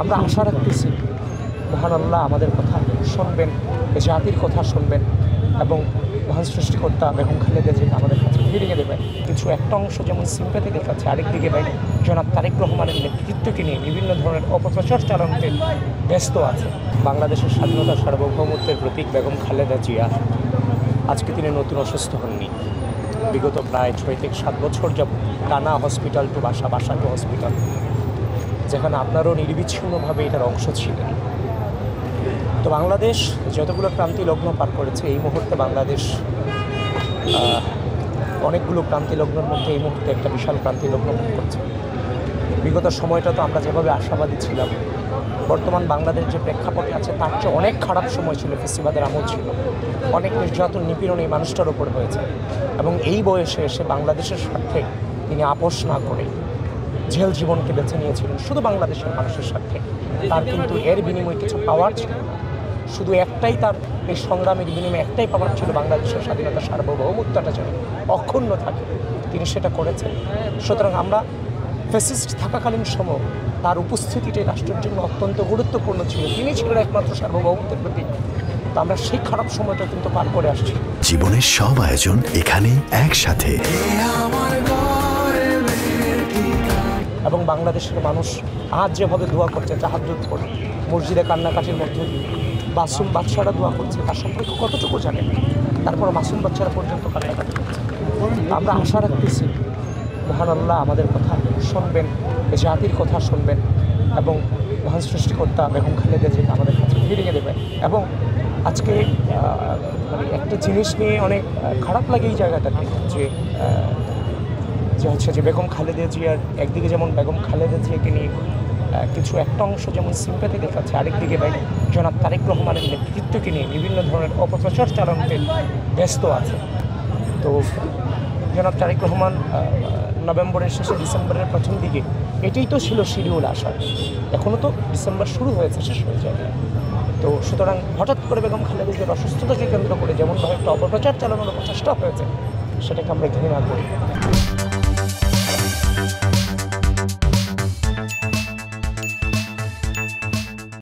আমরা আশা রাখতেছি মহান আল্লাহ আমাদের কথা শুনবেন, এ জাতির কথা শুনবেন এবং মহান সৃষ্টিকর্তা বেগম খালেদা জিয়া আমাদের কাছে ফিরিয়ে দেবেন। কিছু একটা অংশ যেমন সিম্প্যাথি দেখাচ্ছে, আরেকদিকে ভাই জনাব তারেক রহমানের নেতৃত্বকে নিয়ে বিভিন্ন ধরনের অপপ্রচার চালানোতে ব্যস্ত আছে। বাংলাদেশের স্বাধীনতা সার্বভৌমত্বের প্রতীক বেগম খালেদা জিয়া আজকে তিনি নতুন অসুস্থ হননি। বিগত প্রায় 6 থেকে 7 বছর যাবত টানা হসপিটাল টু বাসা, বাসা টু হসপিটাল, যেখানে আপনারও নির্বিচ্ছিন্নভাবে এটার অংশ ছিলেন। তো বাংলাদেশ যতগুলো ক্রান্তি লগ্ন পার করেছে, এই মুহূর্তে বাংলাদেশ অনেকগুলো ক্রান্তি লগ্নের মধ্যে এই মুহূর্তে একটা বিশাল ক্রান্তি লগ্ন পার করছে। বিগত সময়টা তো আমরা যেভাবে আশাবাদী ছিলাম, বর্তমান বাংলাদেশ যে প্রেক্ষাপটে আছে তার চেয়ে অনেক খারাপ সময় ছিল, ফেসিবাদের আমল ছিল, অনেক নির্যাতন নিপীড়ন এই মানুষটার ওপর হয়েছে এবং এই বয়সে এসে বাংলাদেশের স্বার্থে তিনি আপোষ না করে জেল জীবনকে বেছে নিয়েছিলেন শুধু বাংলাদেশের মানুষের স্বার্থে। তার কিন্তু এর বিনিময়ে কিছু পাওয়ার ছিল না, শুধু একটাই তার এই সংগ্রামের বিনিময়ে একটাই পাওয়ার ছিল, বাংলাদেশের স্বাধীনতা সার্বভৌমত্বটা যেন অক্ষুণ্ণ থাকে। তিনি সেটা করেছেন। সুতরাং আমরা ফ্যাসিস্ট থাকাকালীন সময় তার উপস্থিতিটাই রাষ্ট্রের জন্য অত্যন্ত গুরুত্বপূর্ণ ছিল। তিনি ছিলেন একমাত্র সার্বভৌমত্বের প্রতীক। তো আমরা সেই খারাপ সময়টা কিন্তু পার করে আসছি। জীবনের সব আয়োজন এখানে একসাথে, এবং বাংলাদেশের মানুষ আজ যেভাবে দোয়া করছে, তাহাজ্জুদ করে মসজিদে কান্নাকাটির মধ্য দিয়ে মাসুম বাচ্চারা দোয়া করছে, তার সম্পর্কে কতটুকু জানেন? তারপর মাসুম বাচ্চারা পর্যন্ত কান্নাকাটি করছে। আমরা আশা রাখতেছি মহান আল্লাহ আমাদের কথা শুনবেন, এ জাতির কথা শুনবেন এবং মহান সৃষ্টিকর্তা বেগম খালেদা জিয়া আমাদের কাছে ফিরিয়ে দেবেন। এবং আজকে মানে একটা জিনিস নিয়ে অনেক খারাপ লাগে এই জায়গাটাতে, যে হচ্ছে যে বেগম খালেদা জিয়ার একদিকে যেমন বেগম খালেদা জিয়াকে নিয়ে কিছু একটা অংশ যেমন সিম্প্যাথি দেখাচ্ছে, আরেকদিকে ভাই জনাব তারেক রহমানের নেতৃত্বকে নিয়ে বিভিন্ন ধরনের অপপ্রচার চালানোতে ব্যস্ত আছে। তো জনাব তারেক রহমান নভেম্বরের শেষে ডিসেম্বরের প্রথম দিকে এটাই তো ছিল শিডিউল আসার, এখনও তো ডিসেম্বর শুরু হয়েছে, শেষ হয়ে যায়। তো সুতরাং হঠাৎ করে বেগম খালেদা জিয়ার অসুস্থতাকে কেন্দ্র করে যেমনভাবে একটা অপপ্রচার চালানোর প্রচেষ্টা হয়েছে, সেটাকে আমরা ঘৃণা করি।